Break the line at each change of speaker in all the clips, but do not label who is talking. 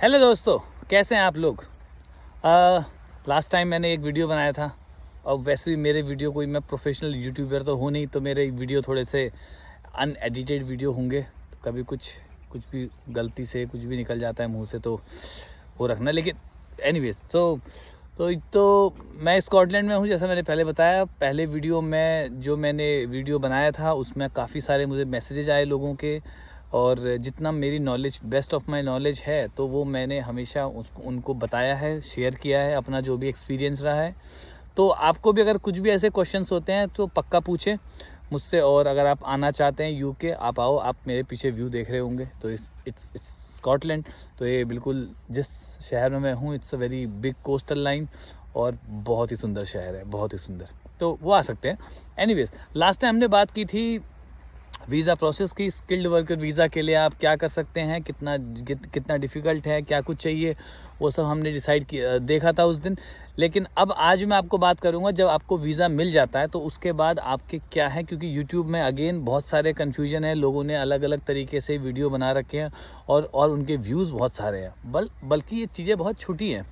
Hello दोस्तों, कैसे हैं आप लोग। लास्ट टाइम मैंने एक वीडियो बनाया था और वैसे भी मेरे वीडियो कोई मैं प्रोफेशनल यूट्यूबर तो हूँ नहीं, तो मेरे वीडियो थोड़े से अनएडिटेड वीडियो होंगे। तो कभी कुछ भी गलती से कुछ भी निकल जाता है मुंह से तो वो रखना। लेकिन एनीवेज तो मैं स्कॉटलैंड में हूँ, जैसा मैंने पहले बताया। पहले वीडियो में जो मैंने वीडियो बनाया था उसमें काफ़ी सारे मुझे मैसेजेस आए लोगों के, और जितना मेरी knowledge best of my knowledge है तो वो मैंने हमेशा उनको बताया है, शेयर किया है अपना जो भी एक्सपीरियंस रहा है। तो आपको भी अगर कुछ भी ऐसे क्वेश्चंस होते हैं तो पक्का पूछें मुझसे। और अगर आप आना चाहते हैं यूके, आप आओ। आप मेरे पीछे व्यू देख रहे होंगे तो इट्स स्कॉटलैंड। तो ये बिल्कुल जिस शहर में मैं हूँ, it's a very big coastal line और बहुत ही सुंदर शहर है, बहुत ही सुंदर। तो वो आ सकते हैं। एनीवेज, लास्ट टाइम हमने बात की थी वीज़ा प्रोसेस की। स्किल्ड वर्कर वीज़ा के लिए आप क्या कर सकते हैं, कितना डिफ़िकल्ट है, क्या कुछ चाहिए, वो सब हमने डिसाइड किया, देखा था उस दिन। लेकिन अब आज मैं आपको बात करूंगा जब आपको वीज़ा मिल जाता है तो उसके बाद आपके क्या है, क्योंकि यूट्यूब में अगेन बहुत सारे कन्फ्यूजन है। लोगों ने अलग अलग तरीके से वीडियो बना रखे हैं और उनके व्यूज़ बहुत सारे हैं। बल्कि ये चीज़ें बहुत छोटी हैं।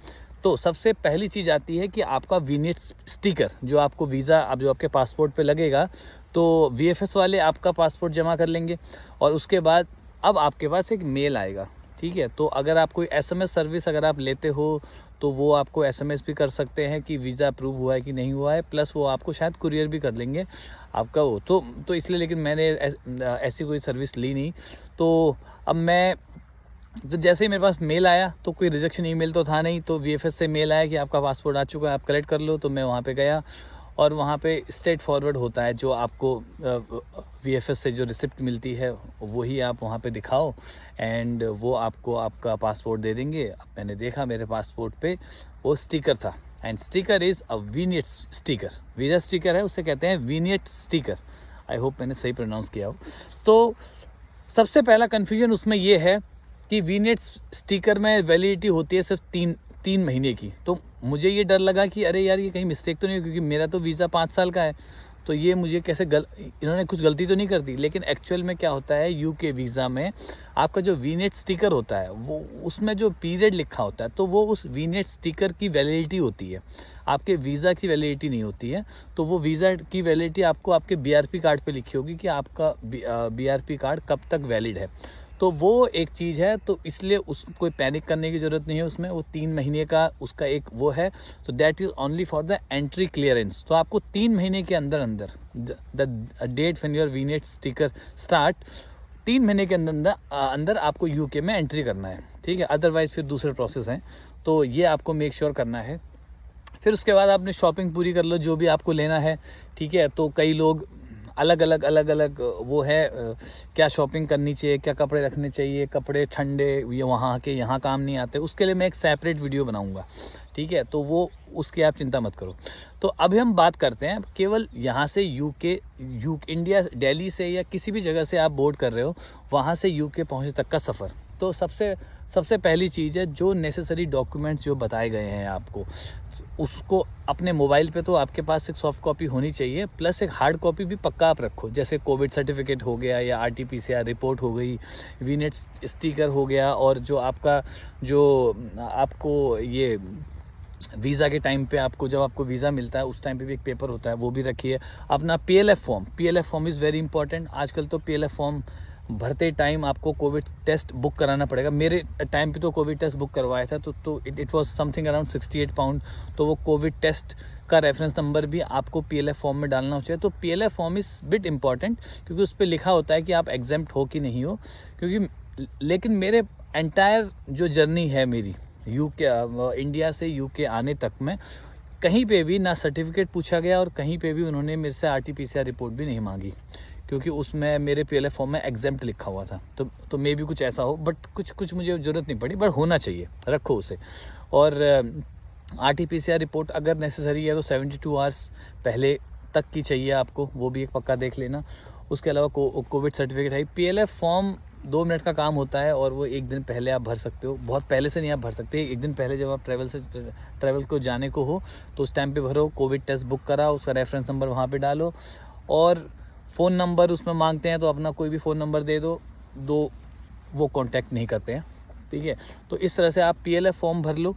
तो सबसे पहली चीज़ आती है कि आपका वीनेट स्टिकर, जो आपको वीज़ा अब जो आपके पासपोर्ट पे लगेगा, तो वीएफएस वाले आपका पासपोर्ट जमा कर लेंगे और उसके बाद अब आपके पास एक मेल आएगा। ठीक है, तो अगर आप कोई एसएमएस सर्विस अगर आप लेते हो तो वो आपको एसएमएस भी कर सकते हैं कि वीज़ा अप्रूव हुआ है कि नहीं हुआ है, प्लस वो आपको शायद कुरियर भी कर लेंगे आपका वो तो इसलिए। लेकिन मैंने ऐसी कोई सर्विस ली नहीं। तो अब मैं तो जैसे ही मेरे पास मेल आया, तो कोई रिजेक्शन ईमेल तो था नहीं, तो वीएफएस से मेल आया कि आपका पासपोर्ट आ चुका है, आप कलेक्ट कर लो। तो मैं वहाँ पे गया और वहाँ पे स्ट्रेट फॉरवर्ड होता है, जो आपको वीएफएस से जो रिसिप्ट मिलती है वही आप वहाँ पे दिखाओ एंड वो आपको आपका पासपोर्ट दे देंगे। अब मैंने देखा मेरे पासपोर्ट पे वो स्टिकर था, and sticker is a vignette sticker. Visa sticker है, उसे कहते हैं वीनियट स्टिकर। आई होप मैंने सही प्रोनाउंस किया हो। तो सबसे पहला कन्फ्यूजन उसमें ये है कि वीनेट स्टिकर में वैलिडिटी होती है सिर्फ तीन महीने की। तो मुझे ये डर लगा कि अरे यार, ये कहीं मिस्टेक तो नहीं हो, क्योंकि मेरा तो वीज़ा 5 साल का है। तो ये मुझे कैसे इन्होंने कुछ गलती तो नहीं कर दी। लेकिन एक्चुअल में क्या होता है, यूके वीज़ा में आपका जो वीनेट स्टिकर होता है वो उसमें जो पीरियड लिखा होता है तो वो उस वीनेट स्टिकर की वैलिडिटी होती है, आपके वीज़ा की वैलिडिटी नहीं होती है। तो वो वीज़ा की वैलिडिटी आपको आपके बीआरपी कार्ड पे लिखी होगी कि आपका बीआरपी कार्ड कब तक वैलिड है। तो वो एक चीज़ है, तो इसलिए उस कोई पैनिक करने की ज़रूरत नहीं है उसमें। वो 3 महीने का उसका एक वो है, तो that is only for the entry clearance. तो आपको 3 महीने के अंदर the date when your vignette sticker start, 3 महीने के अंदर आपको यूके में एंट्री करना है। ठीक है, अदरवाइज फिर दूसरे प्रोसेस हैं, तो ये आपको मेक श्योर करना है। फिर उसके बाद आपने शॉपिंग पूरी कर लो, जो भी आपको लेना है। ठीक है, तो कई लोग अलग अलग वो है, क्या शॉपिंग करनी चाहिए, क्या कपड़े रखने चाहिए, कपड़े ठंडे ये वहाँ के यहाँ काम नहीं आते, उसके लिए मैं एक सेपरेट वीडियो बनाऊंगा। ठीक है, तो वो उसकी आप चिंता मत करो। तो अभी हम बात करते हैं केवल यहाँ से यूके इंडिया, दिल्ली से या किसी भी जगह से आप बोर्ड कर रहे हो, वहाँ से यूके पहुँचने तक का सफ़र। तो सबसे पहली चीज़ है, जो नेसेसरी डॉक्यूमेंट्स जो बताए गए हैं आपको, उसको अपने मोबाइल पे तो आपके पास एक सॉफ्ट कॉपी होनी चाहिए, प्लस एक हार्ड कॉपी भी पक्का आप रखो। जैसे कोविड सर्टिफिकेट हो गया या आरटीपीसीआर रिपोर्ट हो गई, वीनेट स्टिकर हो गया, और जो आपको ये वीज़ा के टाइम पे आपको जब आपको वीज़ा मिलता है उस टाइम पे भी एक पेपर होता है, वो भी रखिए। अपना PLF form is very important. आजकल तो पीएलएफ फॉर्म भरते टाइम आपको कोविड टेस्ट बुक कराना पड़ेगा। मेरे टाइम पे तो कोविड टेस्ट बुक करवाया था तो it was something around 68 pound. तो वो कोविड टेस्ट का रेफरेंस नंबर भी आपको पीएलएफ फॉर्म में डालना चाहिए। तो PLF form is bit important, क्योंकि उस पर लिखा होता है कि आप एग्जेम्प्ट हो कि नहीं हो। लेकिन मेरे एंटायर जो जर्नी है मेरी इंडिया से यूके आने तक में, कहीं पे भी ना सर्टिफिकेट पूछा गया और कहीं पे भी उन्होंने मेरे से आरटीपीसीआर रिपोर्ट भी नहीं मांगी, क्योंकि उसमें मेरे पीएलएफ फॉर्म में एग्जेम्प्ट लिखा हुआ था। तो मे भी कुछ ऐसा हो, बट कुछ मुझे ज़रूरत नहीं पड़ी, बट होना चाहिए, रखो उसे। और आरटीपीसीआर रिपोर्ट अगर नेसेसरी है तो 72 आवर्स पहले तक की चाहिए आपको, वो भी एक पक्का देख लेना। उसके अलावा कोविड सर्टिफिकेट है। पीएलएफ फॉर्म 2 मिनट का काम होता है और वो 1 दिन पहले आप भर सकते हो। बहुत पहले से नहीं आप भर सकते, 1 दिन पहले जब आप ट्रैवल को जाने को हो तो उस टाइम पे भरो। कोविड टेस्ट बुक कराओ, उसका रेफरेंस नंबर वहाँ पे डालो, और फ़ोन नंबर उसमें मांगते हैं तो अपना कोई भी फ़ोन नंबर दे दो। वो कांटेक्ट नहीं करते हैं। ठीक है। तो इस तरह से आप PLF फॉर्म भर लो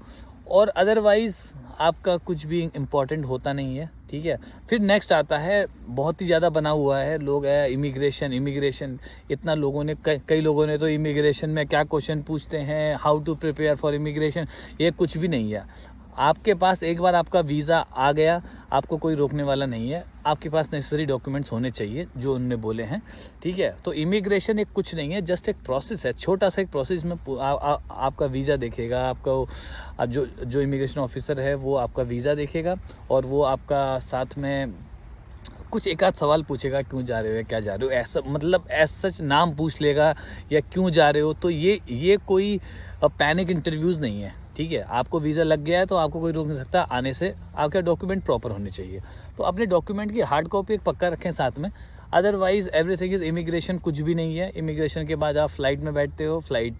और अदरवाइज़ आपका कुछ भी इम्पोर्टेंट होता नहीं है, ठीक है। फिर नेक्स्ट आता है, बहुत ही ज़्यादा बना हुआ है, लोग है इमिग्रेशन इतना लोगों ने कई लोगों ने तो इमिग्रेशन में क्या क्वेश्चन पूछते हैं, how to prepare for immigration, ये कुछ भी नहीं है। आपके पास एक बार आपका वीज़ा आ गया, आपको कोई रोकने वाला नहीं है, आपके पास नेसेसरी डॉक्यूमेंट्स होने चाहिए जो उन्होंने बोले हैं, ठीक है। तो इमिग्रेशन एक कुछ नहीं है, जस्ट एक प्रोसेस है, छोटा सा एक प्रोसेस में आपका वीज़ा देखेगा, आपका जो इमिग्रेशन ऑफिसर है वो आपका वीज़ा देखेगा और वो आपका साथ में कुछ एक आध सवाल पूछेगा, क्यों जा रहे हो या क्या जा रहे हो, ऐसा मतलब सच नाम पूछ लेगा या क्यों जा रहे हो। तो ये कोई पैनिक इंटरव्यूज़ नहीं है, ठीक है। आपको वीज़ा लग गया है तो आपको कोई रोक नहीं सकता आने से, आपके डॉक्यूमेंट प्रॉपर होने चाहिए। तो अपने डॉक्यूमेंट की हार्ड कॉपी एक पक्का रखें साथ में, अदरवाइज एवरीथिंग इज़ इमिग्रेशन कुछ भी नहीं है। इमिग्रेशन के बाद आप फ्लाइट में बैठते हो, फ्लाइट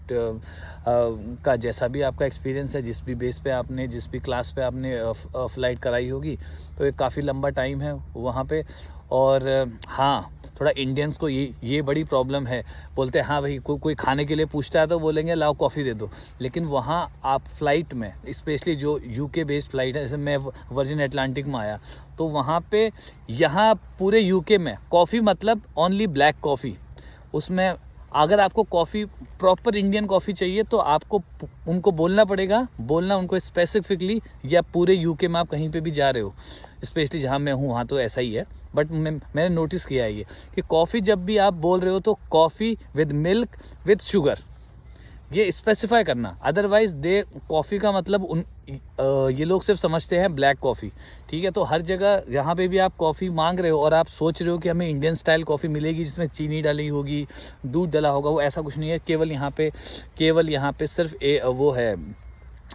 का जैसा भी आपका एक्सपीरियंस है, जिस भी बेस पे आपने जिस भी क्लास पे आपने फ़्लाइट कराई होगी, तो एक काफ़ी लंबा टाइम है वहाँ पे। और हाँ, थोड़ा इंडियंस को ये बड़ी प्रॉब्लम है, बोलते हैं हाँ भाई कोई खाने के लिए पूछता है तो बोलेंगे लाओ कॉफ़ी दे दो, लेकिन वहाँ आप फ्लाइट में, स्पेशली जो UK बेस्ड फ्लाइट है, जैसे मैं वर्जिन एटलांटिक में आया तो वहाँ पे यहाँ पूरे UK में कॉफ़ी मतलब ओनली ब्लैक कॉफ़ी, उसमें अगर आपको कॉफ़ी प्रॉपर इंडियन कॉफ़ी चाहिए तो आपको उनको बोलना उनको स्पेसिफिकली, या पूरे UK में आप कहीं पे भी जा रहे हो, स्पेशली जहाँ मैं हूँ वहाँ तो ऐसा ही है, बट मैंने नोटिस किया है ये कि कॉफ़ी जब भी आप बोल रहे हो तो coffee with milk with sugar, ये स्पेसिफाई करना। अदरवाइज कॉफ़ी का मतलब ये लोग सिर्फ समझते हैं ब्लैक कॉफ़ी, ठीक है। तो हर जगह जहाँ पे भी आप कॉफ़ी मांग रहे हो और आप सोच रहे हो कि हमें इंडियन स्टाइल कॉफ़ी मिलेगी जिसमें चीनी डाली होगी, दूध डाला होगा, वो ऐसा कुछ नहीं है। केवल यहाँ पे सिर्फ वो है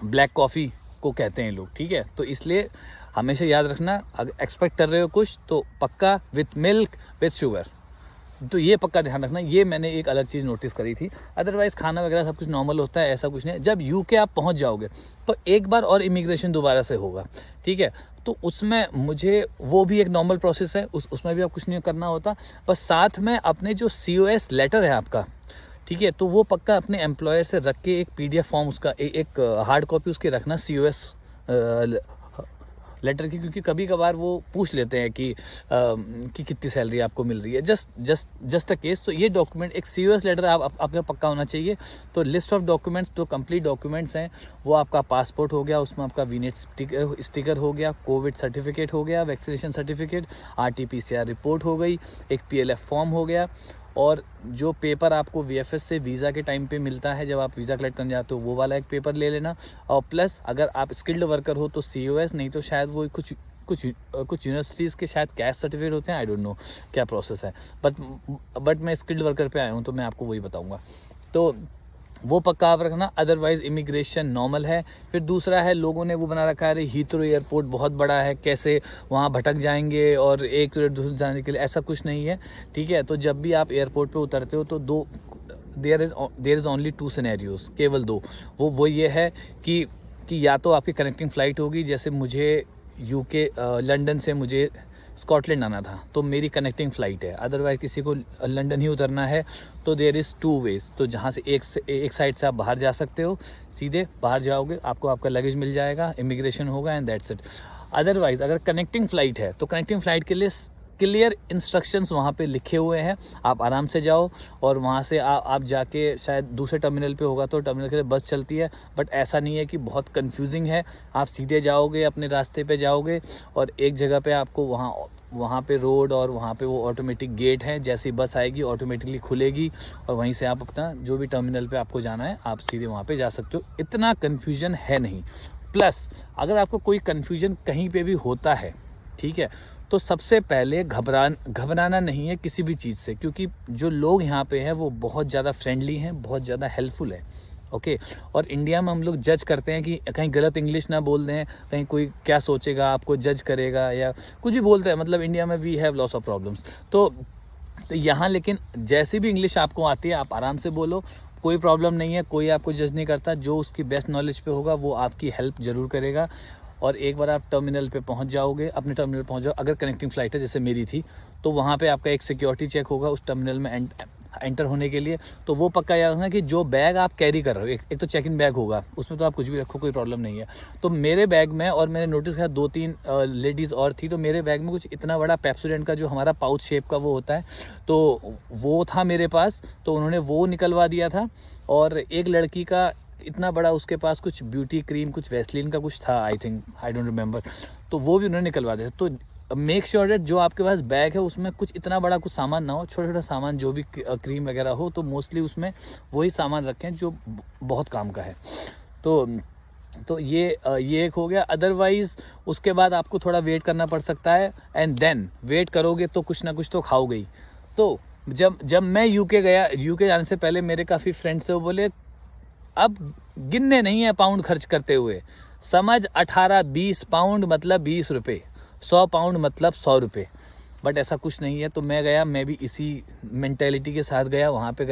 ब्लैक कॉफ़ी को कहते हैं लोग, ठीक है। तो इसलिए हमेशा याद रखना, अगर एक्सपेक्ट कर रहे हो कुछ तो पक्का विथ मिल्क विथ शुगर, तो ये पक्का ध्यान रखना। ये मैंने एक अलग चीज़ नोटिस करी थी। अदरवाइज़ खाना वगैरह सब कुछ नॉर्मल होता है, ऐसा कुछ नहीं है। जब UK आप पहुंच जाओगे तो एक बार और इमिग्रेशन दोबारा से होगा, ठीक है। तो उसमें मुझे वो भी एक नॉर्मल प्रोसेस है, उसमें भी आप कुछ नहीं करना होता, बस साथ में अपने जो COS लेटर है आपका, ठीक है, तो वो पक्का अपने एम्प्लॉयर से रख के एक PDF फॉर्म उसका एक हार्ड कॉपी उसके रखना COS लेटर की, क्योंकि कभी कभार वो पूछ लेते हैं कि कितनी सैलरी आपको मिल रही है, जस्ट अ केस। तो ये डॉक्यूमेंट एक COS लेटर आपका पक्का होना चाहिए। तो लिस्ट ऑफ डॉक्यूमेंट्स, जो कंप्लीट डॉक्यूमेंट्स हैं, वो आपका पासपोर्ट हो गया, उसमें आपका VNet स्टिकर हो गया, कोविड सर्टिफिकेट हो गया, वैक्सीनेशन सर्टिफिकेट, RT-PCR रिपोर्ट हो गई, एक PLF फॉर्म हो गया, और जो पेपर आपको VFS से वीज़ा के टाइम पे मिलता है, जब आप वीज़ा कलेक्ट करने जाते हो, वो वाला एक पेपर ले लेना। और प्लस अगर आप स्किल्ड वर्कर हो तो COS, नहीं तो शायद वो कुछ यूनिवर्सिटीज़ के शायद कैश सर्टिफिकेट होते हैं, आई डोंट नो क्या प्रोसेस है, बट मैं स्किल्ड वर्कर पे आया हूँ तो मैं आपको वही बताऊँगा। तो वो पक्का आप रखना, अदरवाइज इमिग्रेशन नॉर्मल है। फिर दूसरा है, लोगों ने वो बना रखा है, हीथ्रो एयरपोर्ट बहुत बड़ा है, कैसे वहाँ भटक जाएंगे और एक दूसरे जाने के लिए, ऐसा कुछ नहीं है, ठीक है। तो जब भी आप एयरपोर्ट पे उतरते हो तो देयर इज़ ओनली 2 सिनेरियोज, केवल 2। वो ये है कि या तो आपकी कनेक्टिंग फ़्लाइट होगी, जैसे मुझे UK लंदन से मुझे स्कॉटलैंड आना था तो मेरी कनेक्टिंग फ़्लाइट है, अदरवाइज़ किसी को लंदन ही उतरना है तो देयर इज़ 2 वेज। तो जहाँ से एक साइड से आप बाहर जा सकते हो, सीधे बाहर जाओगे, आपको आपका लगेज मिल जाएगा, इमिग्रेशन होगा एंड दैट्स इट। अदरवाइज़ अगर कनेक्टिंग फ़्लाइट है तो कनेक्टिंग फ़्लाइट के लिए क्लियर इंस्ट्रक्शंस वहाँ पे लिखे हुए हैं, आप आराम से जाओ और वहाँ से आप जाके, शायद दूसरे टर्मिनल पे होगा तो टर्मिनल के लिए बस चलती है, बट ऐसा नहीं है कि बहुत कंफ्यूजिंग है। आप सीधे जाओगे, अपने रास्ते पे जाओगे और एक जगह पे आपको वहाँ पे रोड और वहाँ पे वो ऑटोमेटिक गेट है, जैसी बस आएगी ऑटोमेटिकली खुलेगी और वहीं से आप अपना जो भी टर्मिनल पे आपको जाना है आप सीधे वहाँ पे जा सकते हो। इतना कन्फ्यूजन है नहीं। प्लस अगर आपको कोई कन्फ्यूजन कहीं पे भी होता है, ठीक है, तो सबसे पहले घबराना नहीं है किसी भी चीज़ से, क्योंकि जो लोग यहाँ पे हैं वो बहुत ज़्यादा फ्रेंडली हैं, बहुत ज़्यादा हेल्पफुल है, ओके। और इंडिया में हम लोग जज करते हैं कि कहीं गलत इंग्लिश ना बोल दें, कहीं कोई क्या सोचेगा, आपको जज करेगा या कुछ भी बोलते हैं, मतलब इंडिया में we have lots of problems. तो यहाँ लेकिन जैसी भी इंग्लिश आपको आती है आप आराम से बोलो, कोई प्रॉब्लम नहीं है, कोई आपको जज नहीं करता। जो उसकी बेस्ट नॉलेज पे होगा वो आपकी हेल्प ज़रूर करेगा। और एक बार आप टर्मिनल पे पहुंच जाओगे, अपने टर्मिनल पहुंच जाओ, अगर कनेक्टिंग फ़्लाइट है जैसे मेरी थी, तो वहाँ पे आपका एक सिक्योरिटी चेक होगा उस टर्मिनल में एंटर होने के लिए। तो वो पक्का याद रखना कि जो बैग आप कैरी कर रहे हो, एक तो चेक इन बैग होगा, उसमें तो आप कुछ भी रखो, कोई प्रॉब्लम नहीं है। तो मेरे बैग में, और मैंने नोटिस किया 2-3 लेडीज़ और थी, तो मेरे बैग में कुछ इतना बड़ा पेप्सोडेंट का जो हमारा पाउच शेप का वो होता है, तो वो था मेरे पास, तो उन्होंने वो निकलवा दिया था। और एक लड़की का इतना बड़ा उसके पास कुछ ब्यूटी क्रीम, कुछ वैसलीन का कुछ था, आई डोंट रिमेंबर, तो वो भी उन्होंने निकलवा दिया। तो मेक श्योर दैट जो आपके पास बैग है उसमें कुछ इतना बड़ा कुछ सामान ना हो, छोटा छोटा सामान जो भी क्रीम वगैरह हो, तो मोस्टली उसमें वही सामान रखें जो बहुत काम का है। तो ये एक हो गया। अदरवाइज उसके बाद आपको थोड़ा वेट करना पड़ सकता है, एंड देन वेट करोगे तो कुछ ना कुछ तो खाओगे ही। तो जब मैं यूके गया, यूके जाने से पहले मेरे काफ़ी फ्रेंड्स थे, वो बोले अब गिनने नहीं है पाउंड खर्च करते हुए, समझ 18-20 पाउंड मतलब 20 रुपये, 100 पाउंड मतलब 100 रुपये। बट ऐसा कुछ नहीं है। तो मैं गया, मैं भी इसी मेंटेलिटी के साथ गया। वहाँ पे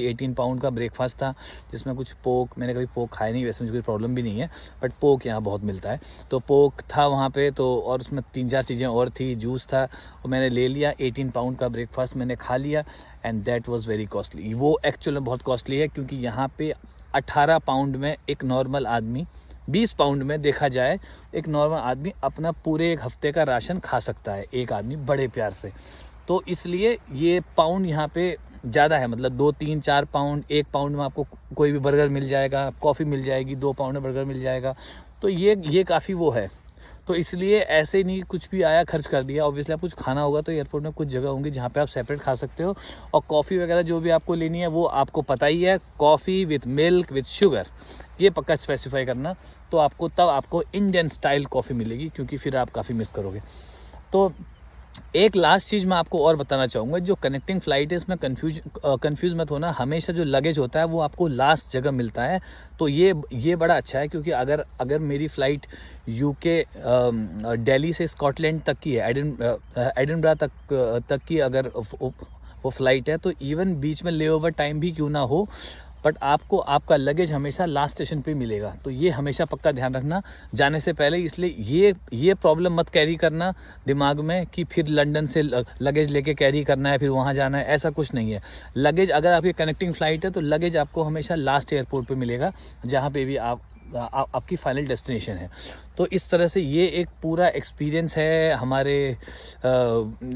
18 पाउंड का ब्रेकफास्ट था, जिसमें कुछ पोक, मैंने कभी पोक खाया नहीं, वैसे मुझे कोई प्रॉब्लम भी नहीं है, बट पोक यहाँ बहुत मिलता है, तो पोक था वहाँ पे। तो और उसमें 3-4 चीज़ें और थी, जूस था, और मैंने ले लिया। 18 पाउंड का ब्रेकफास्ट मैंने खा लिया, and that was very costly. वो एक्चुअल में बहुत कॉस्टली है, क्योंकि यहाँ पे 18 पाउंड में एक नॉर्मल आदमी, 20 पाउंड में देखा जाए एक नॉर्मल आदमी अपना पूरे एक हफ्ते का राशन खा सकता है, एक आदमी बड़े प्यार से। तो इसलिए ये पाउंड यहाँ पे ज़्यादा है, मतलब 2-3-4 पाउंड, 1 पाउंड में आपको कोई भी बर्गर मिल जाएगा, कॉफ़ी मिल जाएगी, 2 पाउंड में बर्गर मिल जाएगा। तो ये काफ़ी वो है। तो इसलिए ऐसे नहीं कुछ भी आया खर्च कर दिया। ऑब्वियसली आप कुछ खाना होगा तो एयरपोर्ट में कुछ जगह होंगी जहाँ पे आप सेपरेट खा सकते हो, और कॉफ़ी वगैरह जो भी आपको लेनी है वो आपको पता ही है, coffee with milk with sugar, ये पक्का स्पेसिफाई करना। तो आपको तब आपको इंडियन स्टाइल कॉफ़ी मिलेगी, क्योंकि फिर आप काफ़ी मिस करोगे। तो एक लास्ट चीज़ मैं आपको और बताना चाहूँगा, जो कनेक्टिंग फ़्लाइट है इसमें कंफ्यूज मत होना। हमेशा जो लगेज होता है वो आपको लास्ट जगह मिलता है। तो ये बड़ा अच्छा है, क्योंकि अगर मेरी फ़्लाइट यूके दिल्ली से स्कॉटलैंड तक की है, एडिनबरा तक की अगर वो फ़्लाइट है, तो इवन बीच में लेओवर टाइम भी क्यों ना हो, बट आपको आपका लगेज हमेशा लास्ट स्टेशन पे मिलेगा। तो ये हमेशा पक्का ध्यान रखना जाने से पहले। इसलिए ये प्रॉब्लम मत कैरी करना दिमाग में कि फिर लंदन से लगेज लेके कैरी करना है, फिर वहाँ जाना है, ऐसा कुछ नहीं है। लगेज अगर आपकी कनेक्टिंग फ़्लाइट है तो लगेज आपको हमेशा लास्ट एयरपोर्ट पे मिलेगा, जहाँ पे भी आपकी फाइनल डेस्टिनेशन है। तो इस तरह से ये एक पूरा एक्सपीरियंस है हमारे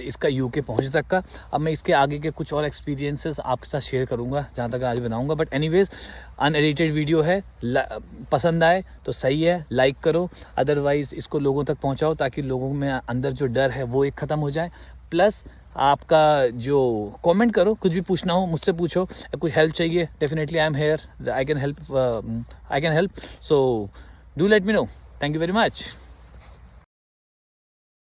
इसका यूके पहुँचने तक का। अब मैं इसके आगे के कुछ और एक्सपीरियंसेस आपके साथ शेयर करूँगा जहाँ तक आज बनाऊँगा। बट एनीवेज अनएडिटेड वीडियो है, पसंद आए तो सही है, लाइक करो, अदरवाइज़ इसको लोगों तक पहुँचाओ, ताकि लोगों में अंदर जो डर है वो एक ख़त्म हो जाए। प्लस आपका जो कमेंट करो, कुछ भी पूछना हो मुझसे पूछो, कुछ हेल्प चाहिए, definitely I am here, I can help, so do let me know. Thank you very much.